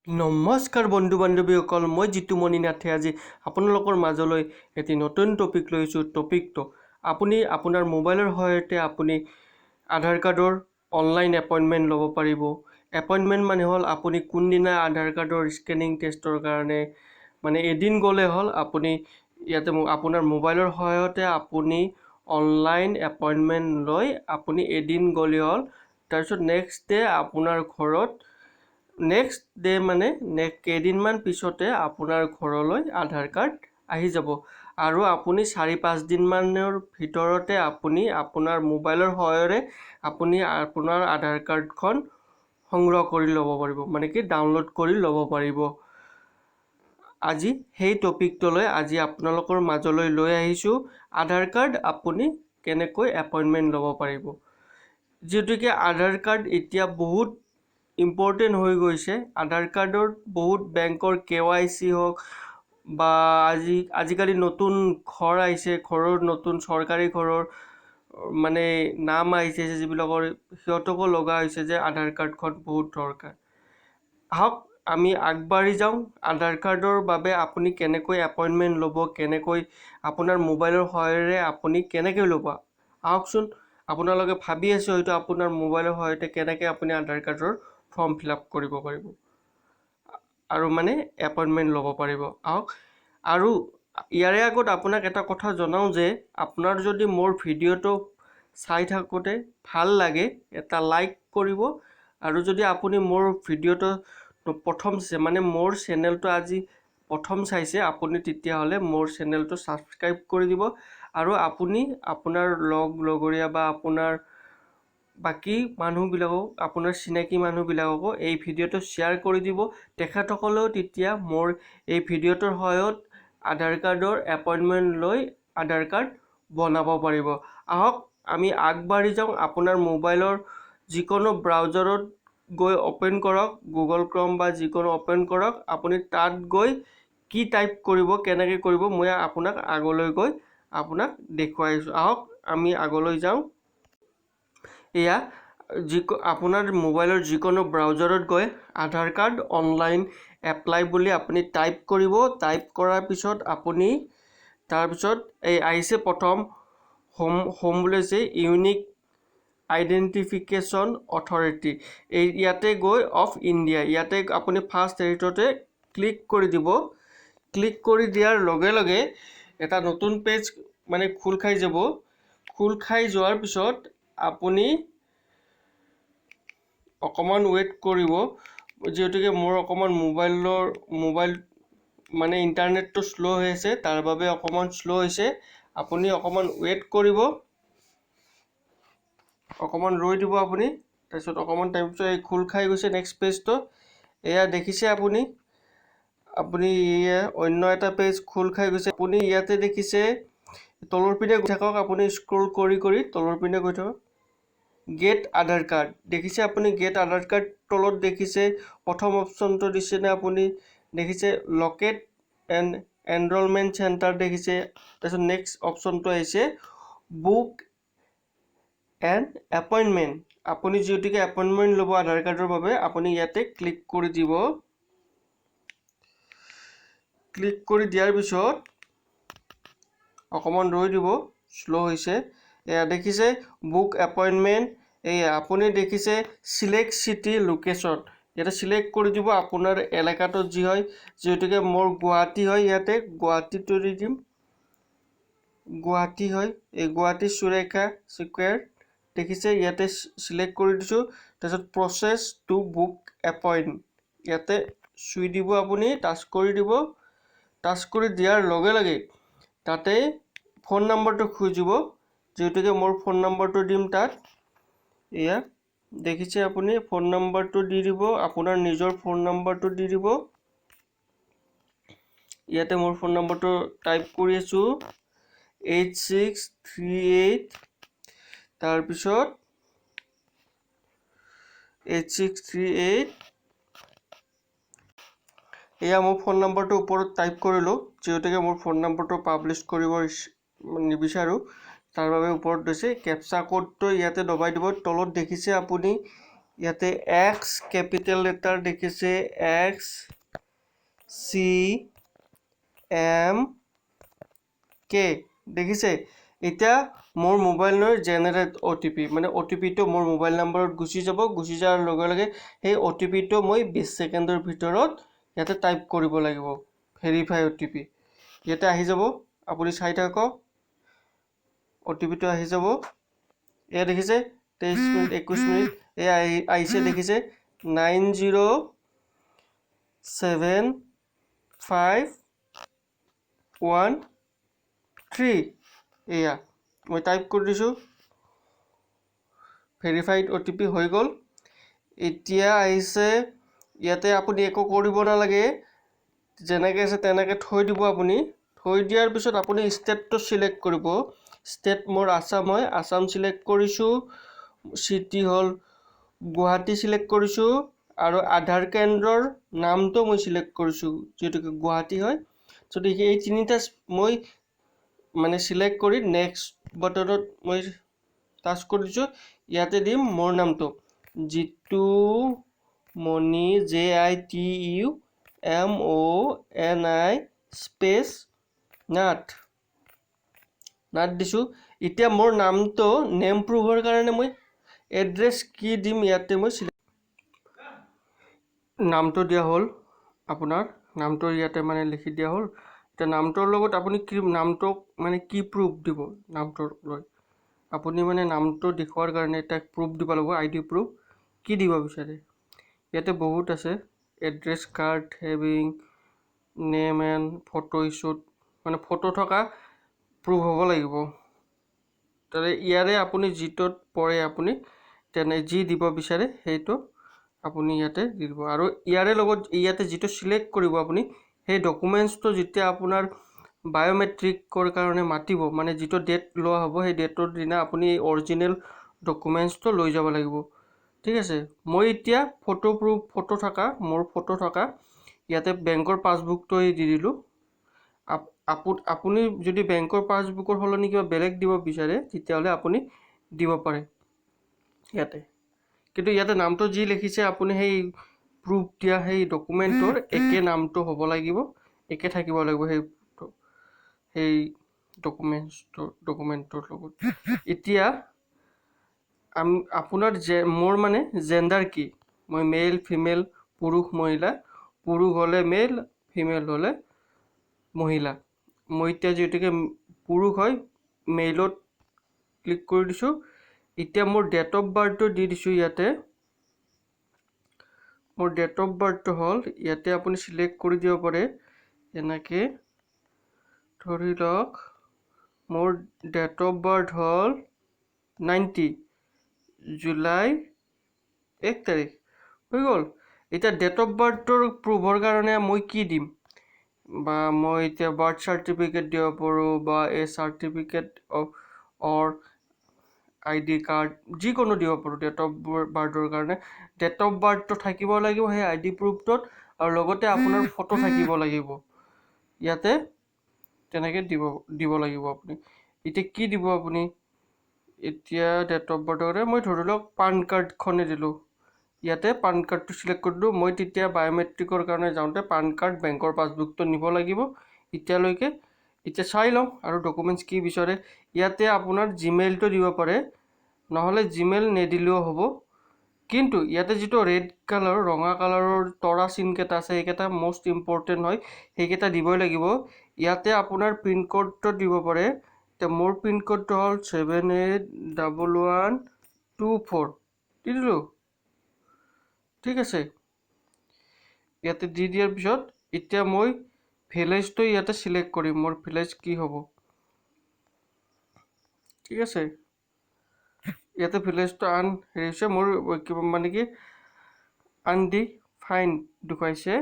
নমস্কাৰ বন্ধু বান্ধৱীসকল, মই জিতুমণি নাথে আজি আপোনালোকৰ মাজলৈ এটি নতুন টপিক লৈছোঁ। টপিকটো আপুনি আপোনাৰ মোবাইলৰ সহায়তে আপুনি আধাৰ কাৰ্ডৰ অনলাইন এপইণ্টমেণ্ট ল'ব পাৰিব। এপইণ্টমেণ্ট মানে হ'ল আপুনি কোনদিনা আধাৰ কাৰ্ডৰ স্কেনিং টেষ্টৰ কাৰণে মানে এদিন গ'লে হ'ল আপুনি ইয়াতে আপোনাৰ মোবাইলৰ সহায়তে আপুনি অনলাইন এপইণ্টমেণ্ট লৈ আপুনি এদিন গ'লে হ'ল। তাৰপিছত নেক্সট ডে আপোনাৰ ঘৰত মানে কেইদিনমান পিছতে আপোনাৰ ঘৰলৈ আধাৰ কাৰ্ড আহি যাব আৰু আপুনি 4-5 দিনমানৰ ভিতৰতে আপুনি আপোনাৰ মোবাইলৰ সহায়ৰে আপুনি আপোনাৰ আধাৰ কাৰ্ডখন সংগ্ৰহ কৰি ল'ব পাৰিব, মানে কি ডাউনলোড কৰি ল'ব পাৰিব। আজি সেই টপিকটোলৈ আজি আপোনালোকৰ মাজলৈ লৈ আহিছোঁ, আধাৰ কাৰ্ড আপুনি কেনেকৈ এপইণ্টমেণ্ট ল'ব পাৰিব। যিহেতুকে আধাৰ কাৰ্ড এতিয়া বহুত ইম্পৰ্টেণ্ট হৈ গৈছে। আধাৰ কাৰ্ডত বহুত বেংকৰ KYC হওক বা আজিকালি নতুন ঘৰ আহিছে, ঘৰৰ নতুন চৰকাৰী ঘৰৰ মানে নাম আহিছে যিবিলাকৰ, সিহঁতকো লগা হৈছে যে আধাৰ কাৰ্ডখন বহুত দৰকাৰ। আহক আমি আগবাঢ়ি যাওঁ। আধাৰ কাৰ্ডৰ বাবে আপুনি কেনেকৈ এপইণ্টমেণ্ট ল'ব, কেনেকৈ আপোনাৰ মোবাইলৰ সহায়েৰে আপুনি কেনেকৈ ল'ব, আহকচোন। আপোনালোকে ভাবি আছে হয়তো আপোনাৰ মোবাইলৰ সহায়তে কেনেকৈ আপুনি আধাৰ কাৰ্ডৰ ফৰ্ম ফিল আপ কৰিব পাৰিব আৰু মানে এপইণ্টমেণ্ট ল'ব পাৰিব। আহক। আৰু ইয়াৰে আগত আপোনাক এটা কথা জনাওঁ যে আপোনাৰ যদি মোৰ ভিডিঅ'টো চাই থাকোঁতে ভাল লাগে এটা লাইক কৰিব, আৰু যদি আপুনি মোৰ ভিডিঅ'টো মোৰ চেনেলটো আজি প্ৰথম চাইছে আপুনি, তেতিয়াহ'লে মোৰ চেনেলটো ছাবস্ক্ৰাইব কৰি দিব। আৰু আপুনি আপোনাৰ লগৰীয়া বা আপোনাৰ বাকী মানুহবিলাকক, আপোনাৰ চিনাকি মানুহবিলাককো এই ভিডিঅ'টো শ্বেয়াৰ কৰি দিব। তেখেতসকলেও তেতিয়া মোৰ এই ভিডিঅ'টোৰ সহায়ত আধাৰ কাৰ্ডৰ এপইণ্টমেণ্ট লৈ আধাৰ কাৰ্ড বনাব পাৰিব। আহক আমি আগবাঢ়ি যাওঁ। আপোনাৰ মোবাইলৰ যিকোনো ব্ৰাউজাৰত গৈ অ'পেন কৰক, গুগল ক্ৰম বা যিকোনো অ'পেন কৰক। আপুনি তাত গৈ কি টাইপ কৰিব, কেনেকৈ কৰিব, মই আপোনাক আগলৈ গৈ আপোনাক দেখুৱাইছোঁ। আহক আমি আগলৈ যাওঁ। এয়া আপোনাৰ মোবাইলৰ যিকোনো ব্ৰাউজাৰত গৈ আধাৰ কাৰ্ড অনলাইন এপ্লাই বুলি আপুনি টাইপ কৰিব। টাইপ কৰাৰ পিছত আপুনি তাৰপিছত এই আহিছে প্ৰথম হোম বুলি আছে, ইউনিক আইডেণ্টিফিকেশ্যন অথৰিটি, ইয়াতে গৈ অফ ইণ্ডিয়া, ইয়াতে আপুনি ফাৰ্ষ্ট হেৰিটোতে ক্লিক কৰি দিব। ক্লিক কৰি দিয়াৰ লগে লগে এটা নতুন পেজ মানে খোল খাই যাব। খোল খাই যোৱাৰ পিছত আপুনি অকণমান ৱেইট কৰিব, যিহেতুকে মোৰ অকণমান মোবাইল মানে ইণ্টাৰনেটটো শ্ল' হৈ আছে, তাৰ বাবে অকণমান শ্ল' হৈছে। আপুনি অকণমান ৱেইট কৰিব, অকণমান ৰৈ দিব আপুনি। তাৰপিছত অকণমান টাইম পিছত এই খোল খাই গৈছে নেক্সট পেজটো। এয়া দেখিছে আপুনি এয়া অন্য এটা পেজ খোল খাই গৈছে। আপুনি ইয়াতে দেখিছে তলৰ পিনে গৈ থাকক, আপুনি স্ক্ৰল কৰি কৰি তলৰ পিনে গৈ থাকক। গেট আধাৰ কাৰ্ড দেখিছে আপুনি, গেট আধাৰ কাৰ্ড তলত দেখিছে প্ৰথম অপশ্যনটো দিছেনে আপুনি দেখিছে, লকেট এণ্ড এনৰলমেণ্ট চেণ্টাৰ দেখিছে। তাৰপিছত নেক্সট অপশ্যনটো আহিছে বুক এণ্ড এপইণ্টমেণ্ট। আপুনি যিহেতুকে এপইণ্টমেণ্ট ল'ব আধাৰ কাৰ্ডৰ বাবে, আপুনি ইয়াতে ক্লিক কৰি দিব। ক্লিক কৰি দিয়াৰ পিছত অকণমান ৰৈ দিব, শ্ল' হৈছে। এয়া দেখিছে বুক এপইণ্টমেণ্ট, এয়া আপুনি দেখিছে চিলেক্ট চিটি লোকেশ্যন, ইয়াতে চিলেক্ট কৰি দিব আপোনাৰ এলেকাটোত যি হয়। যিহেতুকে মোৰ গুৱাহাটী হয়, ইয়াতে গুৱাহাটীটো দি দিম। গুৱাহাটী হয়, এই গুৱাহাটী সুৰেখা স্কুৱেৰ দেখিছে, ইয়াতে চিলেক্ট কৰি দিছোঁ। তাৰপিছত প্ৰচেছ টু বুক এপইণ্ট, ইয়াতে চুই দিব আপুনি, টাচ কৰি দিব। টাচ কৰি দিয়াৰ লগে লগে তাতে ফোন নম্বৰটো খুজিব, যিহেতুকে মোৰ ফোন নম্বৰটো দিম তাত। এয়া দেখিছে আপুনি ফোন নম্বৰটো দি দিব, আপোনাৰ নিজৰ ফোন নম্বৰটো দি দিব। ইয়াতে মোৰ ফোন নম্বৰটো টাইপ কৰি আছোঁ 8638, তাৰপিছত 8638। এয়া মোৰ ফোন নম্বৰটো ওপৰত টাইপ কৰিলোঁ, যিহেতুকে মোৰ ফোন নম্বৰটো পাব্লিছ কৰিব নিবিচাৰোঁ, তাৰ বাবে ওপৰত দিছে। কেপচা কোডটো ইয়াতে দবাই দিব। তলত দেখিছে আপুনি ইয়াতে এক্স কেপিটেল লেটাৰ দেখিছে এক্স চি এম কে দেখিছে এতিয়া মোৰ মোবাইল নম্বৰ জেনেৰেট OTP মানে OTPটো মোৰ মোবাইল নম্বৰত গুচি যাব গুচি যোৱাৰ লগে লগে সেই OTPটো মই 20 ছেকেণ্ডৰ ভিতৰত ইয়াতে টাইপ কৰিব লাগিব ভেৰিফাই OTP ইয়াতে আহি যাব আপুনি চাই থাকক OTPটো আহি যাব এয়া দেখিছে 23 মিনিট 21 মিনিট এয়া আহিছে দেখিছে 90751 এয়া মই টাইপ কৰি দিছোঁ ভেৰিফাইড OTP হৈ গ'ল এতিয়া আহিছে ইয়াতে আপুনি একো কৰিব নালাগে যেনেকৈ আছে তেনেকৈ থৈ দিব আপুনি থৈ দিয়াৰ পিছত আপুনি ষ্টেটটো সিলেক্ট কৰিব ষ্টেট মোৰ আসাম হয় আসাম সিলেক্ট কৰিছোঁ সিটি হ'ল গুৱাহাটী সিলেক্ট কৰিছোঁ আৰু আধাৰ কেন্দ্ৰৰ নামটো মই সিলেক্ট কৰিছোঁ যেটো গুৱাহাটী হয় যদি এই তিনিটা মই মানে সিলেক্ট কৰি নেক্সট বাটনত মই টাচ কৰি দিছোঁ ইয়াতে দিম মোৰ নামটো জিতু মনি JITUMONI স্পেচ নাট দিছোঁ এতিয়া মোৰ নামটো নেম প্ৰুফৰ কাৰণে মই এড্ৰেছ কি দিম ইয়াতে মই নামটো দিয়া হ'ল আপোনাৰ নামটো ইয়াতে মানে লিখি দিয়া হ'ল এতিয়া নামটোৰ লগত আপুনি কি নামটোক মানে কি প্ৰুফ দিব নামটোৰ লৈ আপুনি মানে নামটো দেখুৱাৰ কাৰণে এটা প্ৰুফ দিব লাগিব ID প্ৰুফ কি দিব বিচাৰে ইয়াতে বহুত আছে address card having name and photo issued মানে ফটো থকা প্ৰুফ হ'ব লাগিব তাৰে ইয়াৰে আপুনি যিটোত পৰে আপুনি তেনে যি দিব বিচাৰে সেইটো আপুনি ইয়াতে দি দিব আৰু ইয়াৰে লগত ইয়াতে যিটো সিলেক্ট কৰিব আপুনি সেই ডকুমেণ্টছটো যেতিয়া আপোনাৰ বায়োমেট্ৰিকৰ কাৰণে মাতিব মানে যিটো ডেট লোৱা হ'ব সেই ডেটৰ দিনা আপুনি এই অৰিজিনেল ডকুমেণ্টছটো লৈ যাব লাগিব ঠিক আছে মই এতিয়া ফটো থকা মোৰ ফটো থকা ইয়াতে বেংকৰ পাছবুকটো দি দিলোঁ আপুনি যদি বেংকৰ পাছবুকৰ সলনি কিবা বেলেগ দিব বিচাৰে তেতিয়াহ'লে আপুনি দিব পাৰে ইয়াতে কিন্তু ইয়াতে নামটো যি লিখিছে আপুনি সেই প্ৰুফ দিয়া সেই ডকুমেণ্টৰ একে নামটো হ'ব লাগিব একে থাকিব লাগিব সেই ডকুমেণ্টৰ লগত এতিয়া আপোনাৰ মোৰ মানে জেণ্ডাৰ কি মই মেল ফিমেল পুৰুষ মহিলা পুৰুষ হ'লে মেল ফিমেল হ'লে মহিলা মই এতিয়া যেটিকে পুৰুষ হয় মেইলত ক্লিক কৰি দিছোঁ এতিয়া মোৰ ডেট অফ বাৰ্থটো দি দিছোঁ ইয়াতে মোৰ ডেট অফ বাৰ্থটো হ'ল ইয়াতে আপুনি সিলেক্ট কৰি দিব পাৰে এনেকৈ ধৰি লওক মোৰ ডেট অফ বাৰ্থ হ'ল 90 জুলাই 1 তাৰিখ হৈ গ'ল এতিয়া ডেট অফ বাৰ্থটোৰ প্ৰুফৰ কাৰণে মই কি দিম বা মই এতিয়া বাৰ্থ চাৰ্টিফিকেট দিব পাৰোঁ বা এই চাৰ্টিফিকেট অৰ ID কাৰ্ড যিকোনো দিব পাৰোঁ ডেট অফ বাৰ্থৰ কাৰণে ডেট অফ বাৰ্থটো থাকিব লাগিব সেই ID প্ৰুফটোত আৰু লগতে আপোনাৰ ফটো থাকিব লাগিব ইয়াতে তেনেকৈ দিব লাগিব আপুনি এতিয়া কি দিব আপুনি এতিয়া ডেট অফ বাৰ্থৰ মই ধৰি লওক পান কাৰ্ডখনে দিলোঁ ইয়াতে পান কাৰ্ডটো সিলেক্ট কৰিলোঁ মই তেতিয়া বায়োমেট্ৰিকৰ কাৰণে যাওঁতে পান কাৰ্ড বেংকৰ পাছবুকটো নিব লাগিব এতিয়ালৈকে এতিয়া চাই লওঁ আৰু ডকুমেণ্টছ কি বিচাৰে ইয়াতে আপোনাৰ জিমেইলটো দিব পাৰে নহ'লে জিমেইল নিদিলেও হ'ব কিন্তু ইয়াতে যিটো ৰেড কালাৰ ৰঙা কালাৰৰ তৰা চিনকেইটা আছে সেইকেইটা মষ্ট ইম্পৰ্টেণ্ট হয় সেইকেইটা দিবই লাগিব ইয়াতে আপোনাৰ পিনক'ডটো দিব পাৰে এতিয়া মোৰ পিনক'ডটো হ'ল 781124 দি দিলোঁ ঠিক আছে ইয়াতে দি দিয়াৰ পিছত এতিয়া মই ভিলেজটো ইয়াতে সিলেক্ট কৰিম মোৰ ভিলেজ কি হ'ব ঠিক আছে ইয়াতে ভিলেজটো হেৰি হৈছে মোৰ মানে কি আনডিফাইণ্ড দেখুৱাইছে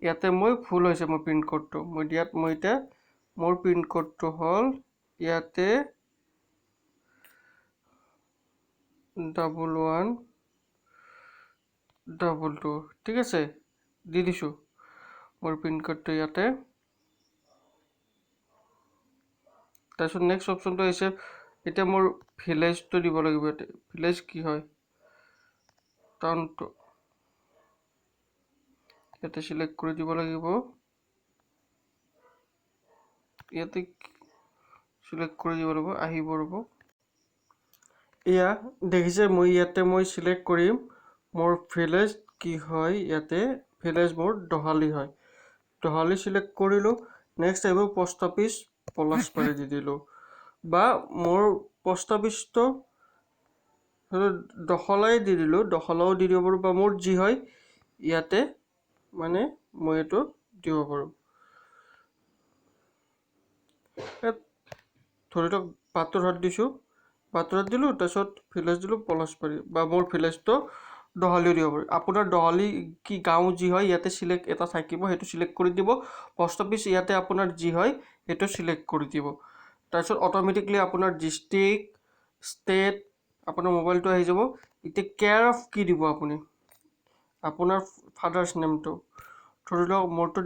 ইয়াতে মই ভুল হৈছে মোৰ পিনক'ডটো মই এতিয়া মোৰ পিনক'ডটো হ'ল ইয়াতে 1122 ঠিক আছে দি দিছোঁ মোৰ পিনক'ডটো ইয়াতে তাৰপিছত নেক্সট অপশ্যনটো আহিছে এতিয়া মোৰ ভিলেজটো দিব লাগিব ইয়াতে ভিলেজ কি হয় টাউনটো ইয়াতে সিলেক্ট কৰি দিব লাগিব ইয়াতে সিলেক্ট কৰি দিব লাগিব আহিব ৰব এয়া দেখিছে মই ইয়াতে মই সিলেক্ট কৰিম মোৰ ভিলেজ কি হয় ইয়াতে ভিলেজ মোৰ দহালি হয় দহালি সিলেক্ট কৰিলো নেক্সট আহিব পোষ্ট অফিস পলাশবাৰী দি দিলো বা মোৰ পোষ্ট অফিসটো দখলাই দি দিলো দখলাও দি দিব পাৰো বা মোৰ যি হয় ইয়াতে মানে মই এটো দিব পাৰো ধৰি লওক বাতৰত দিছো বাতৰত দিলো তাৰপিছত ভিলেজ দিলো পলাশবাৰী বা মোৰ ভিলেজটো দহালিও দিব পাৰো আপোনাৰ দহালি কি গাঁও যি হয় ইয়াতে সিলেক্ট এটা থাকিব হেতু সিলেক্ট কৰি দিব পোষ্ট অফিস ইয়াতে আপোনাৰ যি হয় হেতু সিলেক্ট কৰি দিব তাৰপিছত অটোমেটিকলি আপোনাৰ ডিস্ট্ৰিক্ট ষ্টেট আপোনাৰ মোবাইলটো আহি যাব এতিয়া কেয়াৰ অফ কি দিব আপুনি আপোনাৰ ফাদাৰ্স নেমটো ধৰি লওক মোৰটো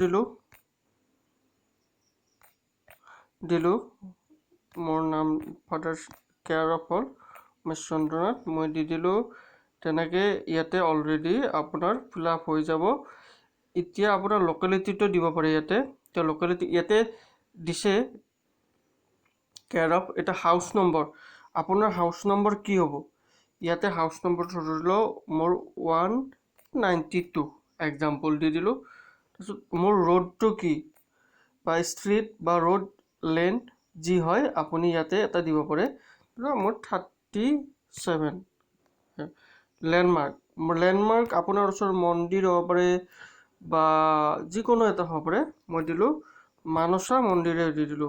দিলো মোৰ নাম ফাদাৰ্স কেয়াৰ অফ হল মই চন্দ্ৰনাথ মই দি দিলো তেনেকে ইয়াতে অলৰেডি আপোনাৰ ফিল আপ হৈ যাব এতিয়া আপোনাৰ লোকেলিটিটো দিব পাৰে ইয়াতে তে লোকেলিটি ইয়াতে দিছে কেয়াৰ অফ এটা হাউস নম্বৰ আপোনাৰ হাউস নম্বৰ কি হ'ব ইয়াতে হাউস নম্বৰ ধৰিলো মোৰ 192 এক্সাম্পল দি দিলো তাৰপিছত মোৰ ৰোডটো কি বা ষ্ট্ৰীট বা ৰোড লেন যি হয় আপুনি ইয়াতে এটা দিব পাৰে মোৰ 37 লেণ্ডমাৰ্ক আপোনাৰ ওচৰ মন্দিৰ হ'ব পাৰে বা যিকোনো এটা হ'ব পাৰে মই দিলো মানসা মন্দিৰে দি দিলো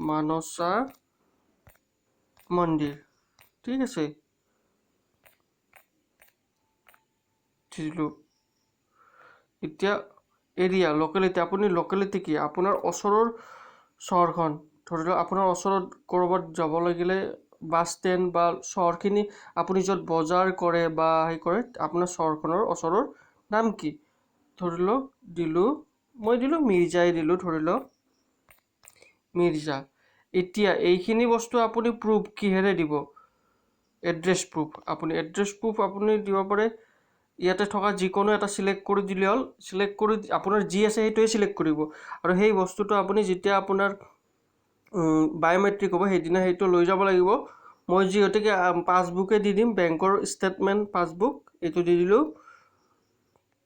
মানসা মন্দিৰ ঠিক আছে দিলো এতিয়া এৰিয়া লোকেলিটি আপুনি লোকেলিটি কি আপোনাৰ ওচৰৰ চহৰখন ধৰি লওক আপোনাৰ ওচৰত কৰবাত যাব লাগিলে বাস ষ্টেণ্ড বা চহৰখিনি আপুনি য'ত বজাৰ কৰে বা হেই কৰে আপোনাৰ চহৰখনৰ ওচৰৰ নাম কি ধৰি লওক দিলো মই দিলো মিৰ্জাই দিলো ধৰি লওক মিৰ্জা এতিয়া এইখিনি বস্তু আপুনি প্ৰুফ কিহেৰে দিব এড্ৰেছ প্ৰুফ আপুনি এড্ৰেছ প্ৰুফ আপুনি দিব পাৰে ইয়াতে থকা যিকোনো এটা সিলেক্ট কৰি দিলে হল সিলেক্ট কৰি আপোনাৰ যি আছে সেইটোৱে সিলেক্ট কৰিব আৰু সেই বস্তুটো আপুনি যেতিয়া আপোনাৰ বায়োমেট্ৰিক হ'ব সেইদিনা সেইটো লৈ যাব লাগিব মই যিহেতুকে পাছবুকে দি দিম বেংকৰ ষ্টেটমেন্ট পাছবুক এইটো দি দিলো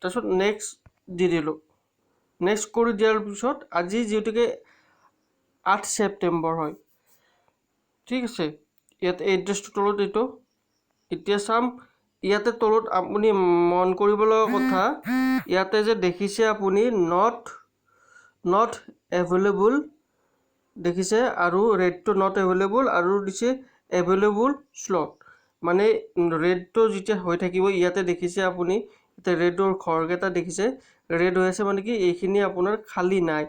তাৰপিছত নেক্সট দি দিলো নেক্সট কৰি দিয়াৰ পিছত আজি যেহেতুকে 8 সেপ্টেম্বৰ হয় ঠিক আছে ইয়াতে এড্ৰেছটো তলত এইটো এতিয়া চাম ইয়াতে তলত আপুনি মন কৰিবলৈ কথা ইয়াতে যে দেখিছে আপুনি নট এভেইলেবল দেখিছে আৰু ৰেডটো নট এভেইলেবল আৰু দিছে এভেইলেবল স্লট মানে ৰেডটো যেতিয়া হৈ থাকিব ইয়াতে দেখিছে আপুনি এটা ৰেডৰ ঘৰকেটা দেখিছে ৰেড হৈ আছে মানে কি এইখিনি আপোনাৰ খালি নাই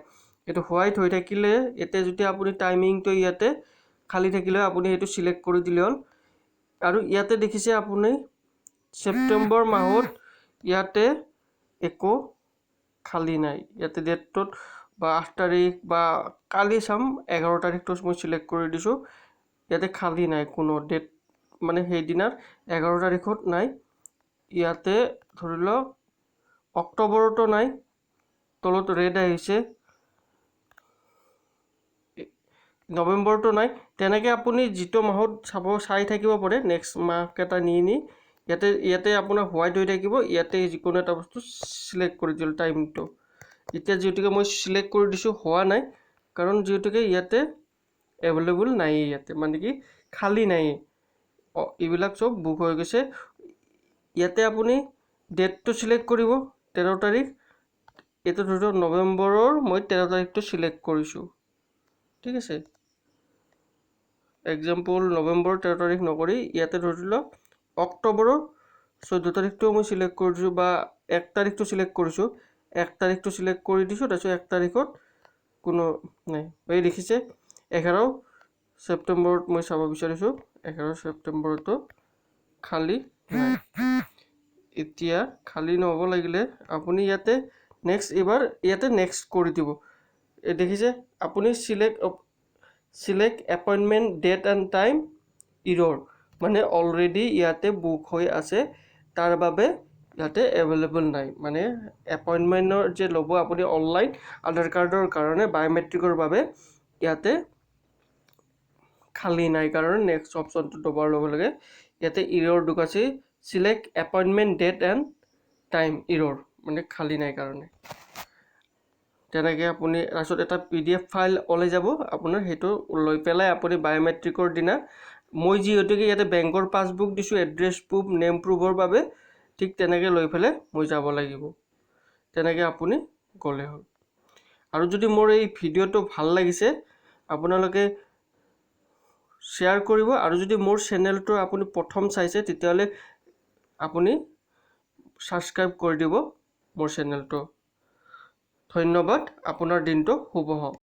এটো হোৱাইট হৈ থাকিলে এতে যেতিয়া আপুনি টাইমিংটো ইয়াতে খালি থাকিলে আপুনি এটো সিলেক্ট কৰি দিলে হল আৰু ইয়াতে দেখিছে আপুনি সেপ্টেম্বৰ মাহত ইয়াতে একো খালি নাই ইয়াতে ডেটত বা 8 তাৰিখ বা কালি চাম 11 তাৰিখটো মই সিলেক্ট কৰি দিছো ইয়াতে খালি নাই কোনো ডেট মানে সেই দিনাৰ 11 তাৰিখত নাই ইয়াতে ধৰিলো অক্টোবৰটো নাই তলত ৰেড আহিছে নৱেম্বৰটো নাই তেনেকে আপুনি যিটো মাহত চাই থাকিব পাৰে নেক্সট মাহ কেটা নি ইয়াতে আপোনাৰ হোৱাইট হৈ থাকিব ইয়াতে যিকোনো এটা বস্তু সিলেক্ট কৰি দিল টাইমটো এতিয়া যেহেতুকে মই সিলেক্ট কৰি দিছো হোৱা নাই কাৰণ যেহেতুকে ইয়াতে এভেইলেবল নাই ইয়াতে মানে কি খালি নাই এইবিলাক সব বুক হৈ গৈছে ইয়াতে আপুনি ডেটটো সিলেক্ট কৰিব 13 তাৰিখ এটা ধৰিলো নৱেম্বৰৰ মই 13 তাৰিখটো সিলেক্ট কৰিছো ঠিক আছে এক্সাম্পল নৱেম্বৰ 13 তাৰিখ নকৰি ইয়াতে ধৰিলো অক্টোবৰৰ 14 তাৰিখটো মই সিলেক্ট কৰিছো বা 1 তাৰিখটো সিলেক্ট কৰিছো 1 তাৰিখটো সিলেক্ট কৰি দিছো তাৰপিছত 1 তাৰিখত কোনো নাই এই দেখিছে 11 সেপ্টেম্বৰত মই চাব বিচাৰিছো 11 সেপ্টেম্বৰটো খালি নাই এতিয়া খালি নহব লাগিলে আপুনি ইয়াতে নেক্সট এবাৰ ইয়াতে নেক্সট কৰি দিব দেখিছে আপুনি select appointment date and time ইৰৰ মানে অলৰেডি ইয়াতে বুক হৈ আছে তাৰ বাবে ইয়াতে এভেইলেবল নাই, মানে এপইণ্টমেণ্টৰ যে ল'ব আপুনি অনলাইন আধাৰ কাৰ্ডৰ কাৰণে বায়'মেট্ৰিকৰ বাবে ইয়াতে খালী নাই কাৰণে নেক্সট অপশ্যনটো দবাৰ লগে লগে ইয়াতে ইৰৰ দুখাছে select appointment date and time ইৰৰ, মানে খালী নাই কাৰণে। তেনেকৈ আপুনি তাৰপিছত এটা PDF ফাইল ওলাই যাব আপোনাৰ, সেইটো লৈ পেলাই আপুনি বায়'মেট্ৰিকৰ দিনা মই যিহেতুকে ইয়াতে বেংকৰ পাছবুক দিছোঁ এড্ৰেছ প্ৰুফ নেম প্ৰুফৰ বাবে, ঠিক তেনেকৈ লৈ পেলাই মই যাব লাগিব। তেনেকৈ আপুনি গ'লে হ'ল। আৰু যদি মোৰ এই ভিডিঅ'টো ভাল লাগিছে আপোনালোকে শ্বেয়াৰ কৰিব, আৰু যদি মোৰ চেনেলটো আপুনি প্ৰথম চাইছে তেতিয়াহ'লে আপুনি ছাবস্ক্ৰাইব কৰি দিব মোৰ চেনেলটো। ধন্যবাদ, আপোনাৰ দিনটো শুভ হওক।